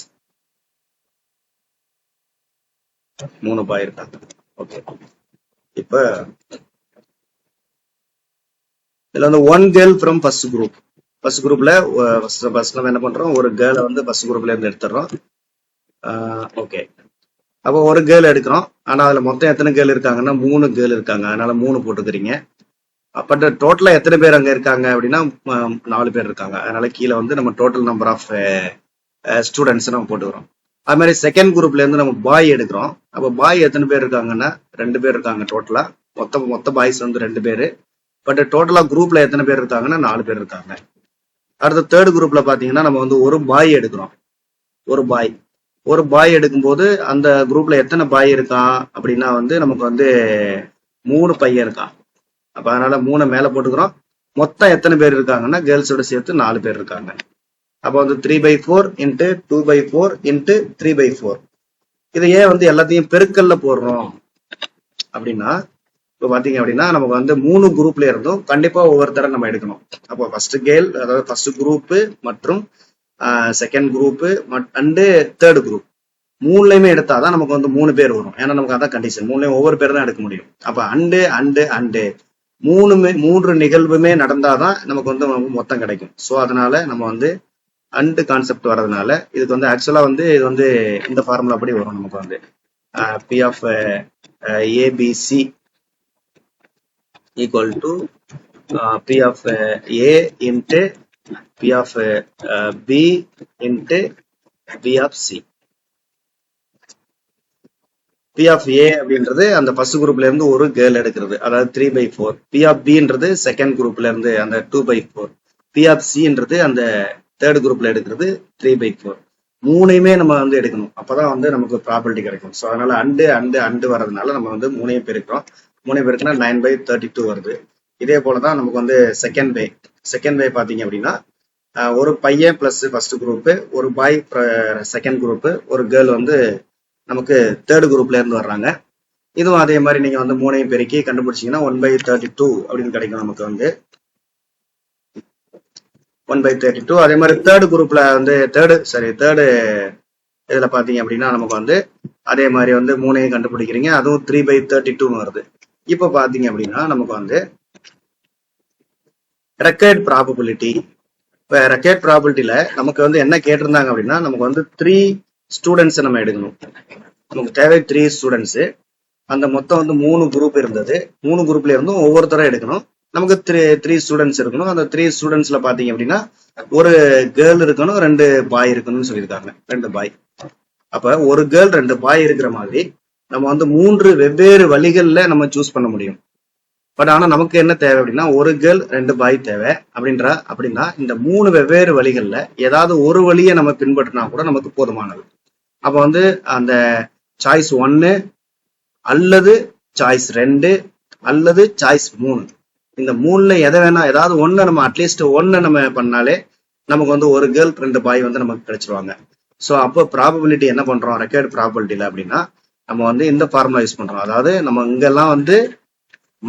3 பாய் இருக்காங்க. ஓகே, இப்ப இதுல வந்து 1 girl from first group. First குரூப்ல ஃபர்ஸ்ட் நம்ம என்ன பண்றோம், ஒரு கேர்ளை வந்து ஃபர்ஸ்ட் குரூப்ல இருந்து எடுத்துடுறோம். ஓகே, அப்போ ஒரு கேர்ள் எடுக்கிறோம். ஆனா அதுல மொத்தம் எத்தனை கேர்ள் இருக்காங்கன்னா 3 கேர்ள் இருக்காங்க. அதனால 3 போட்டுக்கிறீங்க. பட் டோட்டலா எத்தனை பேர் அங்க இருக்காங்க அப்படின்னா 4 பேர் இருக்காங்க. அதனால கீழே வந்து நம்ம டோட்டல் நம்பர் ஆஃப் ஸ்டூடெண்ட்ஸ் நம்ம போட்டுக்கிறோம். அது மாதிரி செகண்ட் குரூப்ல இருந்து நம்ம பாய் எடுக்கிறோம். அப்ப பாய் எத்தனை பேர் இருக்காங்கன்னா 2 பேர் இருக்காங்க டோட்டலா. மொத்த பாய்ஸ் வந்து 2 பேரு. பட் டோட்டலா குரூப்ல எத்தனை பேர் இருக்காங்கன்னா 4 பேர் இருக்காங்க. அடுத்த தேர்ட் குரூப்ல பாத்தீங்கன்னா நம்ம வந்து ஒரு பாய் எடுக்கிறோம். ஒரு பாய் எடுக்கும்போது அந்த குரூப்ல எத்தனை பாய் இருக்கான் அப்படின்னா வந்து நமக்கு வந்து 3 பையன் இருக்கான். அப்ப அதனால 3 மேல போட்டுக்கிறோம். மொத்தம் எத்தனை பேர் இருக்காங்கன்னா கேர்ள்ஸோட சேர்த்து 4 பேர் இருக்காங்க. அப்ப வந்து 3/4 இன்ட்டு 2/4 இன்ட்டு 3/4. இதை ஏன் வந்து எல்லாத்தையும் பெருக்கல்ல போடுறோம் அப்படின்னா, இப்போ பாத்தீங்க அப்படின்னா நமக்கு வந்து 3 குரூப்ல இருந்தும் கண்டிப்பா ஒவ்வொருத்தரை நம்ம எடுக்கணும். அப்போ ஃபர்ஸ்ட் கேர்ள், அதாவது ஃபர்ஸ்ட் குரூப் மற்றும் second group and third group 3லையுமே எடுத்தாதான் நமக்கு வந்து 3 பேர் வரும். ஏன்னா நமக்கு அதான் கண்டிஷன், 3லையும் ஒவ்வொரு பேர் தான் எடுக்க முடியும். அப்ப அண்டு 3 நிகழ்வுமே நடந்தாதான் நமக்கு வந்து மொத்தம் கிடைக்கும். ஸோ அதனால நம்ம வந்து அண்டு கான்செப்ட் வர்றதுனால இதுக்கு வந்து ஆக்சுவலா வந்து இது வந்து இந்த ஃபார்முலா படி வரும். நமக்கு வந்து P of ABC equal to P of A into P of B into P of C. P of A அப்படின்றது அந்த ஃபர்ஸ்ட் குரூப்ல இருந்து ஒரு கேர்ள் எடுக்கிறது, அதாவது 3/4. P of Bன்றது செகண்ட் குரூப்ல இருந்து அந்த 2/4. P of Cன்றது அந்த தேர்ட் குரூப்ல எடுக்கிறது 3/4. 3யுமே நம்ம வந்து எடுக்கணும். அப்பதான் வந்து நமக்கு ப்ராபபிலிட்டி கிடைக்கும். ஸோ அதனால அண்டு வர்றதுனால நம்ம வந்து 3 பெருக்கிறோம். 3 பேருக்குன்னா 9/32 வருது. இதே போலதான் நமக்கு வந்து செகண்ட் வே பாத்தீங்க அப்படின்னா ஒரு பையன் பிளஸ் ஃபர்ஸ்ட் குரூப், ஒரு பாய் செகண்ட் குரூப், ஒரு கேர்ள் வந்து நமக்கு தேர்ட் குரூப்ல இருந்து வர்றாங்க. இதுவும் அதே மாதிரி நீங்க வந்து 3யும் பெருக்கி கண்டுபிடிச்சீங்கன்னா 1/32 அப்படின்னு கிடைக்கும். நமக்கு வந்து 1/32. அதே மாதிரி தேர்ட் குரூப்ல வந்து தேர்டு இதுல பாத்தீங்க அப்படின்னா நமக்கு வந்து அதே மாதிரி வந்து 3யும் கண்டுபிடிக்கிறீங்க, அதுவும் 3/32 வருது. இப்ப பாத்தீங்க அப்படின்னா நமக்கு வந்து ரெக்கார்ட் ப்ராபபிலிட்டி. இப்ப ரெக்கார்ட் ப்ராபபிலிட்டியில நமக்கு வந்து என்ன கேட்டிருந்தாங்க அப்படின்னா, நமக்கு வந்து 3 ஸ்டூடெண்ட்ஸ் நம்ம எடுக்கணும். நமக்கு தேவை 3 ஸ்டூடெண்ட்ஸ். அந்த மொத்தம் வந்து 3 குரூப் இருந்தது. 3 குரூப்ல இருந்தும் ஒவ்வொருத்தரும் எடுக்கணும். நமக்கு 3 ஸ்டூடெண்ட்ஸ் இருக்கணும். அந்த 3 ஸ்டூடெண்ட்ஸ்ல பாத்தீங்க அப்படின்னா ஒரு கேர்ள் இருக்கணும், 2 பாய் இருக்கணும்னு சொல்லியிருக்காங்க. 2 பாய். அப்ப ஒரு கேர்ள் 2 பாய் இருக்கிற மாதிரி நம்ம வந்து 3 வெவ்வேறு வழிகள்ல நம்ம சூஸ் பண்ண முடியும். பட் ஆனா நமக்கு என்ன தேவை அப்படின்னா ஒரு கேர்ள் 2 பாய் தேவை அப்படின்னா இந்த 3 வெவ்வேறு வழிகள்ல ஏதாவது ஒரு வழியை நம்ம பின்பற்றினா கூட நமக்கு போதுமானது. அப்ப வந்து அந்த சாய்ஸ் 1 அல்லது சாய்ஸ் 2 அல்லது சாய்ஸ் 3, இந்த 3ல எதை வேணா ஏதாவது ஒண்ணு நம்ம அட்லீஸ்ட் 1 நம்ம பண்ணாலே நமக்கு வந்து ஒரு கேர்ள் 2 பாய் வந்து நமக்கு கிடைச்சிருவாங்க. ஸோ அப்போ ப்ராபபிலிட்டி என்ன பண்றோம் ரெக்வயர்ட் ப்ராபபிலிட்டியில அப்படின்னா நம்ம வந்து இந்த ஃபார்முலா யூஸ் பண்றோம். அதாவது நம்ம இங்கெல்லாம் வந்து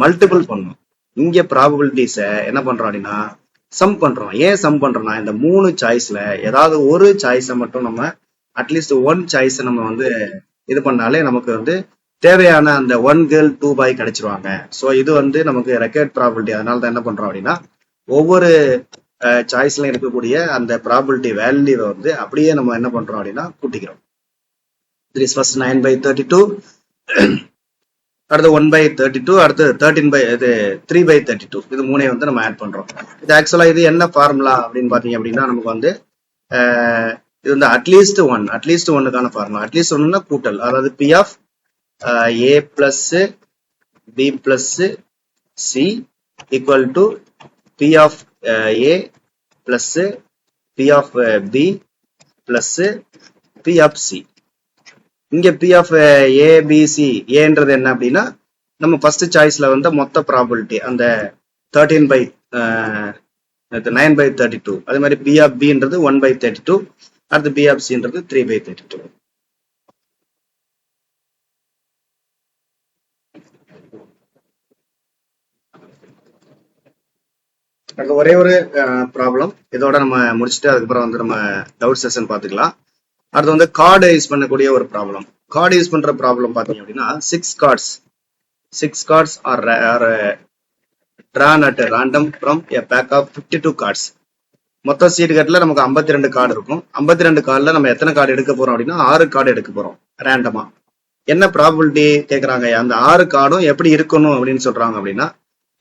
மல்டிபிள் பண்ணணும். இங்க ப்ராபபிலிட்டிஸை என்ன பண்றோம் அப்படின்னா சம் பண்றோம். ஏன் சம் பண்றோம்னா இந்த 3 சாய்ஸ்ல ஏதாவது ஒரு சாய்ஸை மட்டும் நம்ம அட்லீஸ்ட் ஒன் சாய்ஸை நம்ம வந்து இது பண்ணாலே நமக்கு வந்து தேவையான அந்த 1 கேர்ள் 2 பாய் கிடைச்சிருவாங்க. ஸோ இது வந்து நமக்கு ரெக்வயர்ட் ப்ராபபிலிட்டி. அதனால தான் என்ன பண்றோம் அப்படின்னா ஒவ்வொரு சாய்ஸ்ல இருக்கக்கூடிய அந்த ப்ராபபிலிட்டி வேல்யூவை வந்து அப்படியே நம்ம என்ன பண்றோம் அப்படின்னா கூட்டிக்கிறோம். this first 9/32, அடுத்து 1/32, அடுத்து 3/32. இது மூணையும் வந்து நம்ம ஆட் பண்றோம். இது ஆக்சுவலா இது என்ன ஃபார்முலா அப்படின்னு பாத்தீங்க அப்படின்னா நமக்கு வந்து இது வந்து அட்லீஸ்ட் ஒன்னுக்கான ஃபார்முலா. அட்லீஸ்ட் ஒன்னுன்னா கூட்டல், அதாவது P of A plus B plus C equal to P of A plus P of B plus P of C. இங்க பி ஆஃப் ஏபிசி ஏன்றது என்ன அப்படின்னா நம்ம ஃபர்ஸ்ட் சாய்ஸ்ல வந்து மொத்த ப்ராபபிலிட்டி அந்த 9/32. அதே மாதிரி பி ஆஃப் பின்றது 1/32, அடுத்து பி ஆஃப் சின்றது 3/32. அடுத்து ஒரே ஒரு ப்ராப்ளம் இதோட நம்ம முடிச்சுட்டு அதுக்கப்புறம் வந்து நம்ம டவுட் செஷன் பார்த்துக்கலாம். அடுத்து வந்து கார்டு யூஸ் பண்ணக்கூடிய ஒரு ப்ராப்ளம். கார்டு யூஸ் பண்ற ப்ராப்ளம் பாத்தீங்க அப்படின்னா 6 cards are drawn at random from a pack of 52 cards. மொத்த சீட் கட்டில நமக்கு 52 கார்டு இருக்கும். 52 கார்டுல நம்ம எத்தனை கார்டு எடுக்க போறோம் அப்படின்னா 6 கார்டு எடுக்க போறோம் ரேண்டமா. என்ன ப்ராபபிலிட்டி கேட்கறாங்க, அந்த 6 கார்டும் எப்படி இருக்கணும் அப்படின்னு சொல்றாங்க அப்படின்னா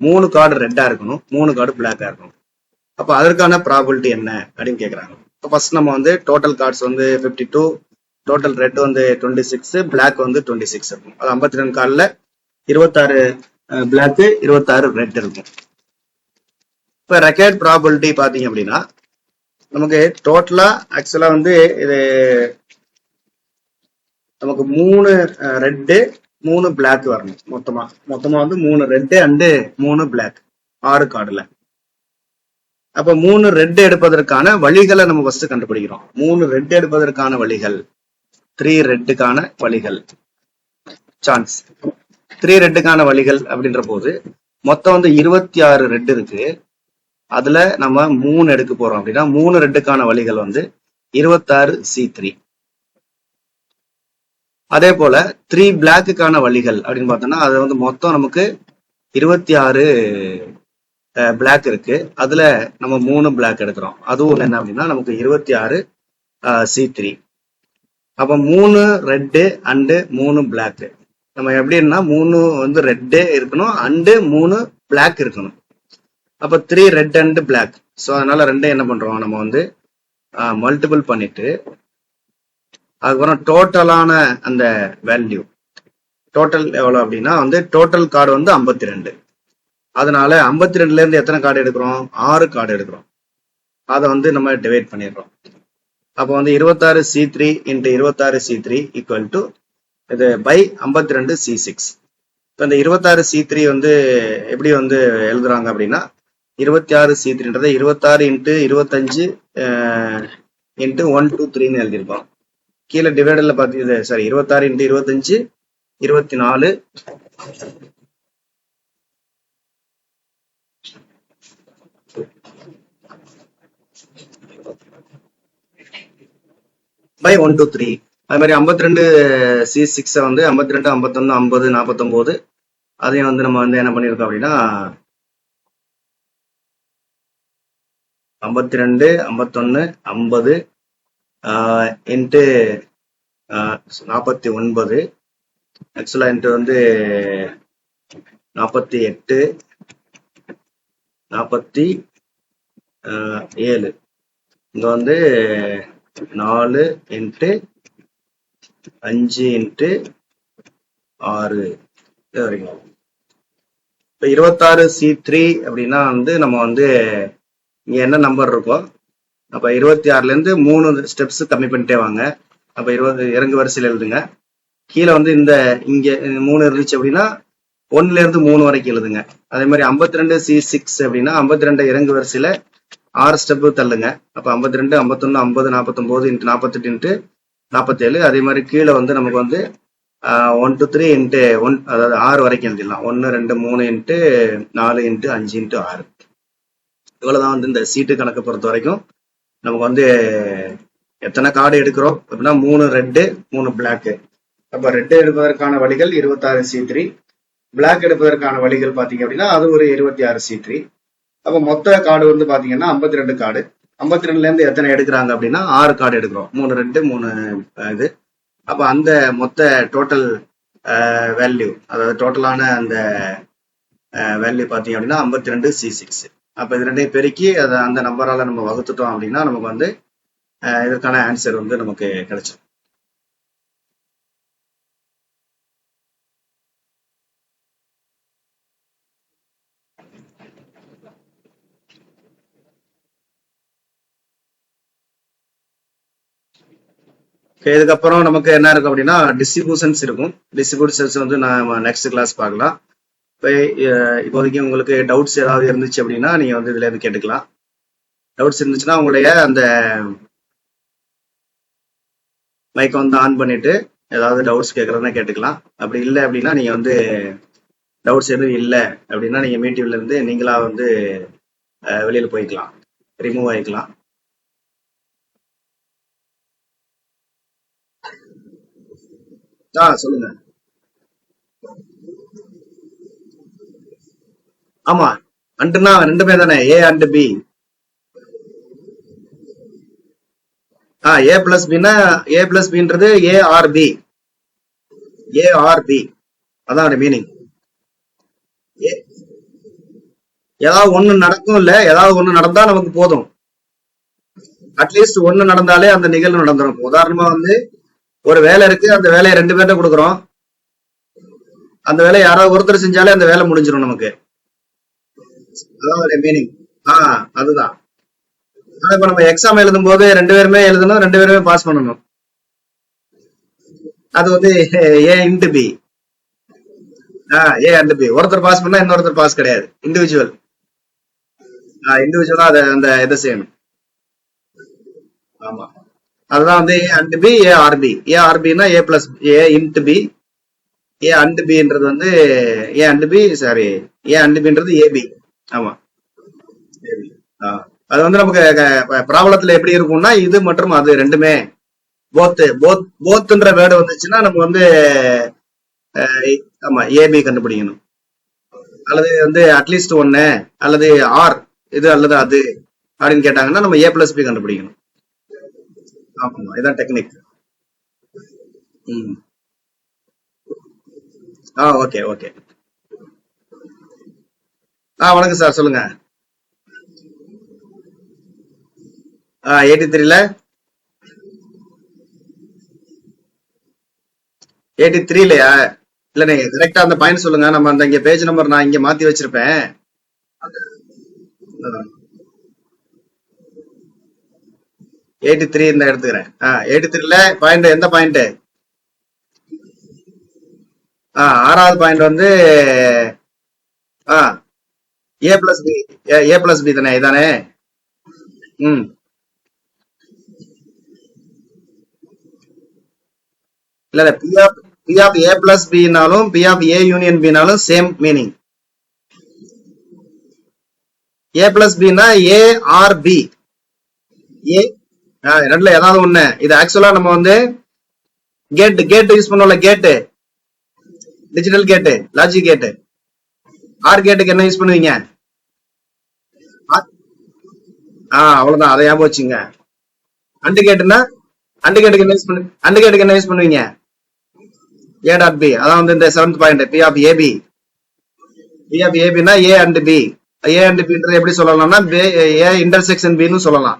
3 கார்டு ரெட்டா இருக்கணும், 3 கார்டு பிளாக்கா இருக்கணும். அப்ப அதற்கான ப்ராபபிலிட்டி என்ன அப்படின்னு கேட்கறாங்க. ஃபர்ஸ்ட் நம்ம வந்து டோட்டல் கார்ட்ஸ் வந்து 52, டோட்டல் ரெட் வந்து 26, பிளாக் வந்து 26 இருக்கும். அது 52 கார்டுல 26 பிளாக் 26 ரெட் இருக்கும். இப்ப ரெக்வயர்ட் ப்ராபபிலிட்டி பாத்தீங்க அப்படின்னா நமக்கு டோட்டலா ஆக்சுவலா வந்து இது நமக்கு 3 ரெட்டு 3 பிளாக் வரணும். மொத்தமா வந்து 3 ரெட்டு அண்ட் 3 பிளாக் 6 கார்டுல. அப்ப 3 ரெட் எடுப்பதற்கான வழிகளை நம்ம ஃபர்ஸ்ட் கண்டுபிடிக்கிறோம். 3 ரெட் எடுப்பதற்கான வழிகள், 3 ரெட்டுக்கான வழிகள், சான்ஸ் 3 ரெட்டுக்கான வழிகள் அப்படின்ற போது மொத்தம் வந்து 26 ரெட் இருக்கு. அதுல நம்ம 3 எடுக்க போறோம் அப்படின்னா 3 ரெட்டுக்கான வழிகள் வந்து 26C3. அதே போல 3 பிளாக்குக்கான வழிகள் அப்படின்னு பார்த்தோம்னா அது வந்து மொத்தம் நமக்கு 26 பிளாக் இருக்கு. அதுல நம்ம 3 பிளாக் எடுக்கிறோம். அதுவும் என்ன அப்படின்னா நமக்கு 26C3. அப்ப 3 ரெட்டு அண்டு 3 பிளாக். நம்ம எப்படின்னா 3 வந்து ரெட்டு இருக்கணும் அண்டு 3 பிளாக் இருக்கணும். அப்ப 3 ரெட் அண்டு பிளாக். ஸோ அதனால ரெண்டே என்ன பண்றோம் நம்ம வந்து மல்டிபிள் பண்ணிட்டு அதுக்கப்புறம் டோட்டலான அந்த வேல்யூ டோட்டல் எவ்வளவு அப்படின்னா வந்து டோட்டல் கார்டு வந்து 52. அதனால 52ல இருந்து எத்தனை கார்டு எடுக்கிறோம், 6 கார்டு எடுக்கிறோம். அதை வந்து நம்ம டிவைட் பண்ணிடுறோம். அப்போ வந்து 26C3 into 26C3 equal to இது பை 52C6. இப்போ இந்த 26C3 வந்து எப்படி வந்து எழுதுறாங்க அப்படின்னா 26C3ன்றதை 26 இன்ட்டு 25 இன்ட்டு 1 2 3ன்னு எழுதியிருக்கோம். கீழே டிவைடர்ல பாத்தீங்க, சாரி 26 இன்ட்டு 25 24 பை 1 2 3. அது மாதிரி 52C6 வந்து 52 51 50 49 அதையும் வந்து நம்ம வந்து என்ன பண்ணிருக்கோம் அப்படின்னா 52 51 50 இன்ட்டு 49 ஆக்சுவலா இன்ட்டு வந்து 48 47 இங்க வந்து 4 இன்ட்டு 5 இன்ட்டு 6 இது வரைக்கும். இப்ப 26C3 அப்படின்னா வந்து நம்ம வந்து இங்க என்ன நம்பர் இருக்கோ அப்ப 26ல இருந்து 3 ஸ்டெப்ஸ் கம்மி பண்ணிட்டே வாங்க. அப்ப 20 இறங்கு வரிசையில் எழுதுங்க. கீழே வந்து இந்த இங்க 3 இருந்துச்சு அப்படின்னா 1ல இருந்து 3 வரைக்கும் எழுதுங்க. அதே மாதிரி 52C6 அப்படின்னா 52 இறங்கு வரிசையில 6 ஸ்டெப் தள்ளுங்க. அப்ப 52, 51, 50, 49 இன்ட்டு 48 இன்ட்டு 47. அதே மாதிரி கீழே வந்து நமக்கு வந்து 1 to 3 இன்ட்டு 1, அதாவது 6 வரைக்கும் எழுதிடலாம். 1, 2, 3 இன்ட்டு 4 இன்ட்டு 5 இன்ட்டு 6. இவ்வளவுதான் வந்து இந்த சீட்டு கணக்கை பொறுத்த வரைக்கும் நமக்கு வந்து எத்தனை கார்டு எடுக்கிறோம் அப்படின்னா 3 ரெட்டு 3 பிளாக்கு. அப்ப ரெட்டு எடுப்பதற்கான வழிகள் 26 C3, பிளாக் எடுப்பதற்கான வழிகள் பாத்தீங்க அப்படின்னா அது ஒரு 26 C3. அப்ப மொத்த கார்டு வந்து பாத்தீங்கன்னா 52 கார்டு. 52ல இருந்து எத்தனை எடுக்கிறாங்க அப்படின்னா 6 கார்டு எடுக்கிறோம். 3 ரெட்டு 3 இது. அப்ப அந்த மொத்த டோட்டல் வேல்யூ, அதாவது டோட்டலான அந்த வேல்யூ பாத்தீங்க அப்படின்னா 52 C6. அப்ப இது ரெண்டையும் பெருக்கி அதை அந்த நம்பரால நம்ம வகுத்துட்டோம் அப்படின்னா நமக்கு வந்து இதற்கான ஆன்சர் வந்து நமக்கு கிடைச்சிடும். இதுக்கப்புறம் நமக்கு என்ன இருக்கும் அப்படின்னா டிஸ்ட்ரிபியூஷன்ஸ் இருக்கும். டிஸ்ட்ரிபியூஷன்ஸ் வந்து நான் நெக்ஸ்ட் கிளாஸ் பார்க்கலாம். இப்போதைக்கு உங்களுக்கு டவுட்ஸ் ஏதாவது இருந்துச்சு அப்படின்னா நீங்க வந்து இதுல இருந்து கேட்டுக்கலாம். டவுட்ஸ் இருந்துச்சுன்னா உங்களுடைய அந்த மைக்கை வந்து ஆன் பண்ணிட்டு ஏதாவது டவுட்ஸ் கேட்கறதுனா கேட்டுக்கலாம். அப்படி இல்லை அப்படின்னா நீங்க வந்து டவுட்ஸ் எதுவும் இல்லை அப்படின்னா நீங்க மீட்டிவ்ல இருந்து நீங்களா வந்து வெளியில போய்க்கலாம், ரிமூவ் ஆயிக்கலாம். சொல்லுங்க. ஆமா, அண்டுனா ரெண்டுமே தானே, A and B. A plus பின்னா ஏ பிளஸ் பின்றது A or B. A or B அதான் மீனிங். ஏதாவது ஒண்ணு நடக்கும், இல்ல ஏதாவது ஒண்ணு நடந்தா நமக்கு போதும். அட்லீஸ்ட் ஒண்ணு நடந்தாலே அந்த நிகழ்வு நடந்துரும். உதாரணமா வந்து ஒரு வேலை இருக்கு, அந்த வேலையை 2 பேர்ட்ட கொடுக்குறோம். அந்த வேலையை யாராவது ஒருத்தர் செஞ்சாலே அந்த வேலை முடிஞ்சிடும் நமக்கு. அதான் மீனிங். அதுதான். இப்ப நம்ம எக்ஸாம் எழுதும் போது 2 பேருமே எழுதணும், 2 பேருமே பாஸ் பண்ணணும். அது வந்து A into B. A and B. ஒருத்தர் பாஸ் பண்ணா இன்னொருத்தர் பாஸ் கிடையாது. இண்டிவிஜுவல். இண்டிவிஜுவலா அந்த இதை செய்யணும். ஆமா, அதுதான் வந்து A and B, A or B. A ஆர்பின்னா A plus A into B. A and பின்றது வந்து A and B, sorry, A and பின்றது ஏபி. ஆமா, ஏபி. அது வந்து நமக்கு ப்ராப்ளத்துல எப்படி இருக்கும்னா இது மற்றும் அது ரெண்டுமே போத்துன்ற வேர்டு வந்துச்சுன்னா நம்ம வந்து ஆமா ஏபி கண்டுபிடிக்கணும். அல்லது வந்து அட்லீஸ்ட் ஒன்னு அல்லது ஆர் இது அல்லது அது அப்படின்னு கேட்டாங்கன்னா நம்ம ஏ பிளஸ் பி கண்டுபிடிக்கணும். ஆமா, இதான் டெக்னிக். Okay okay. வணக்கம் சார், சொல்லுங்க. 83ல 83லயா? இல்ல நீங்க கரெக்டா அந்த பாயிண்ட் சொல்லுங்க. நம்ம அந்த இங்க பேஜ் நம்பர் நான் இங்க மாத்தி வச்சிருப்பேன். 83 இந்த எடுத்துக்கிறேன். 83ல பாயிண்ட் எந்த பாயிண்ட்? 6வது பாயிண்ட் வந்து A plus B. A plus B தானே, இதானே? இல்ல பி ஆஃப் ஏ பிளஸ் பினாலும் பி ஆஃப் ஏ யூனியன் பினாலும் சேம் மீனிங். ஏ பிளஸ் பின்னா ஏ ஆர் பி. ஏ ரெண்டுல ஏதாவது ஒண்ணு. இது ஆக்சுவலா நம்ம வந்து கேட் யூஸ் பண்ணோம்ல, கேட்டு, டிஜிட்டல் கேட்டு, லாஜிக் கேட்டு. ஆர் கேட்டுக்கு என்ன யூஸ் பண்ணுவீங்க? அவ்வளவுதான், அதை ஞாபகம் வச்சுங்க. அண்டு கேட்டுன்னா அண்டு கேட்டுக்கு என்ன யூஸ் பண்ணுவீங்க? A dot B. அதான் வந்து இந்த 7th point B of A B. B of ஏபின்னா A and B. A and பின்றது எப்படி சொல்லலாம்னா ஏ இன்டர்செக்ஷன் பின்னு சொல்லலாம்.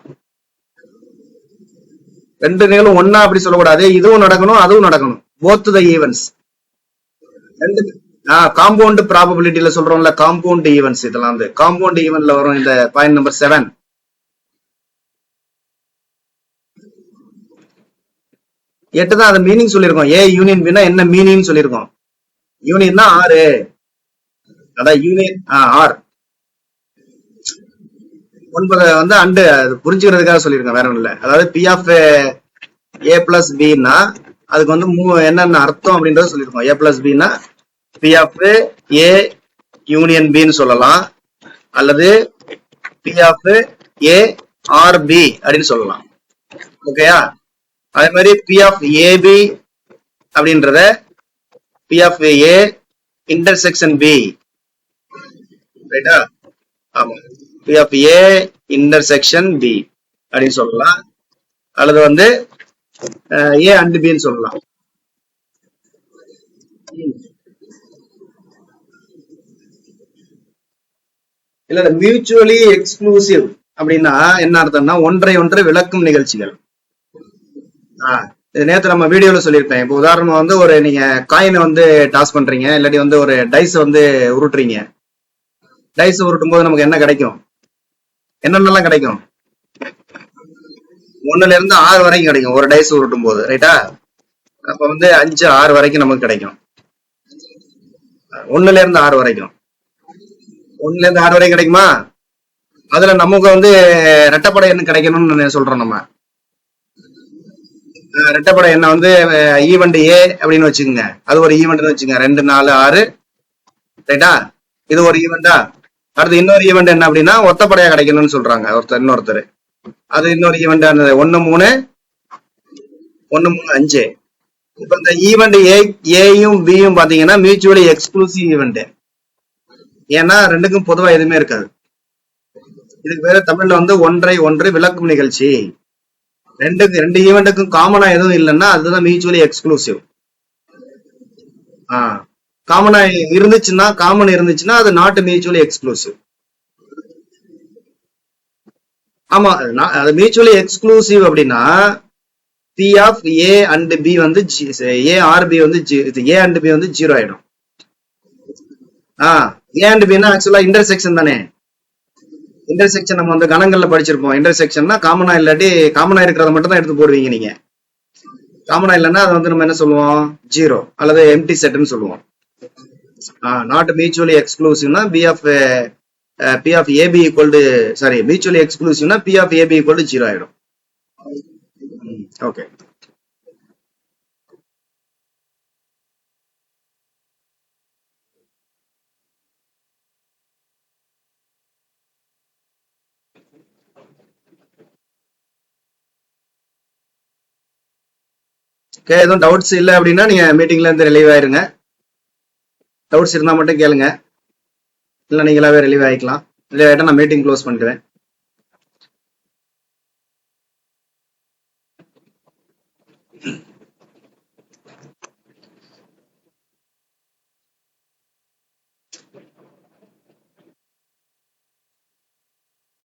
ரெண்டு நிகழும் ஒன்னா அப்படி சொல்லக்கூடாது. இதுவும் நடக்கணும், அதுவும் நடக்கணும். Both the events. காம்பவுண்ட் ப்ராபபிலிட்டியில சொல்றோம்ல, காம்பவுண்ட் ஈவென்ட்ஸ். இதெல்லாம் வந்து காம்பவுண்ட் ஈவென்ட்ல வரும். இந்த பாயிண்ட் நம்பர் 7. எட்டு தான் அது மீனிங் சொல்லியிருக்கோம். ஏ யூனியன் பின்னா என்ன மீனிங் சொல்லியிருக்கோம். யூனியன் தான் 6. அதான் யூனியன் ஆர். 9 வந்து அண்டு புரிஞ்சுக்கிறதுக்காக சொல்லியிருக்கேன், வேற ஒன்றும் இல்லை. அதாவது பி ஆஃப் ஏ பிளஸ் பின்னா அதுக்கு வந்து என்னென்ன அர்த்தம் அப்படின்றத சொல்லியிருக்கோம். ஏ பிளஸ் பின்னா பி ஆஃப் ஏ யூனியன் பின்னு சொல்லலாம், அல்லது P of A or B அப்படின்னு சொல்லலாம். ஓகேயா? அதே மாதிரி பி ஆஃப் ஏபி அப்படின்றத P of A intersection B, ரைட்டா? ஆமா, P of A intersection B அப்படின்னு சொல்லலாம், அல்லது வந்து ஏ அண்ட் பின்னு சொல்லலாம். இல்ல, மியூச்சுவலி எக்ஸ்க்ளூசிவ் அப்படின்னா என்ன அர்த்தம்னா ஒன்றை ஒன்று விளக்கும் நிகழ்ச்சிகள். இது நேத்து நம்ம வீடியோல சொல்லியிருப்பேன். இப்போ உதாரணமா வந்து ஒரு நீங்க காயினை வந்து டாஸ் பண்றீங்க, இல்லாட்டி வந்து ஒரு டைஸ் வந்து உருட்டுறீங்க. டைஸ் உருட்டும் போது நமக்கு என்ன கிடைக்கும்? என்னென்னலாம் கிடைக்கும்? 1ல இருந்து 6 வரைக்கும் கிடைக்கும் ஒரு டைஸ் உருட்டும் போது, ரைட்டா? அப்ப வந்து 5, 6 வரைக்கும் நமக்கு கிடைக்கும். 1ல இருந்து 6 வரைக்கும், 1ல இருந்து 6 வரைக்கும் கிடைக்குமா? அதுல நமக்கு வந்து ரெட்டப்படை எண்ணு கிடைக்கணும்னு சொல்றோம். நம்ம ரெட்டப்படை எண்ணை வந்து ஈவெண்ட் ஏ அப்படின்னு வச்சுக்கோங்க. அது ஒரு ஈவெண்ட்னு வச்சுக்கோங்க. 2, 4, 6, ரைட்டா? இது ஒரு ஈவெண்டா. அடுத்து இன்னொரு ஈவெண்ட் என்ன அப்படின்னா ஒத்தப்படையா கிடைக்கணும்னு சொல்றாங்க இன்னொருத்தர். அது இன்னொரு ஈவெண்ட் 1, 3, 1, 3, 5. இப்ப இந்த ஈவெண்ட் ஏயும் பியும் பாத்தீங்கன்னா மியூச்சுவலி எக்ஸ்க்ளூசிவ் ஈவெண்ட். ஏன்னா ரெண்டுக்கும் பொதுவா எதுவுமே இருக்காது. இதுக்கு பேரு தமிழ்ல வந்து ஒன்றை ஒன்று விளக்கும் நிகழ்ச்சி. ரெண்டு ஈவெண்ட்டுக்கும் காமனா எதுவும் இல்லைன்னா அதுதான் மியூச்சுவலி எக்ஸ்க்ளூசிவ். காமனா இருந்துச்சுன்னா அது நாட் மியூச்சுவலி எக்ஸ்க்ளூசிவ். ஆமா, அது மியூச்சுவலி எக்ஸ்க்ளூசிவ் அப்படின்னா P of A and B வந்து ஏ ஆர் பி வந்து ஏ அண்ட் பி வந்து 0 ஆயிடும். ஏ அண்ட் பின்னா ஆக்சுவலா இன்டர்செக்ஷன் தானே. இன்டர்செக்ஷன் நம்ம வந்து கணங்கள்ல படிச்சிருப்போம். இன்டர்செக்ஷன்னா காமனா இல்லாட்டி காமனா இருக்கிறத மட்டும் தான் எடுத்து போடுவீங்க நீங்க. காமனா இல்லைன்னா அதை வந்து நம்ம என்ன சொல்லுவோம்? 0 அல்லது எம்டி செட்னு சொல்லுவோம். நாட் மியூச்சுவலி எக்ஸ்க்ளூசிவ்னா B of A B equal to mutually எக்ஸ்க்ளூசிவ்னா B of A B equal to 0 ஆயிடும். ஓகே. எதுவும் டவுட்ஸ் இல்லை அப்படின்னா நீங்க மீட்டிங்ல இருந்து ரிலீவ் ஆயிருங்க. டவுட்ஸ் இருந்தா மட்டும் கேளுங்க, இல்லை நீங்களாவே ரிலீவ் ஆயிக்கலாம். ரிலீவ் ஆயிட்டா நான் மீட்டிங் க்ளோஸ் பண்ணிடுவேன்.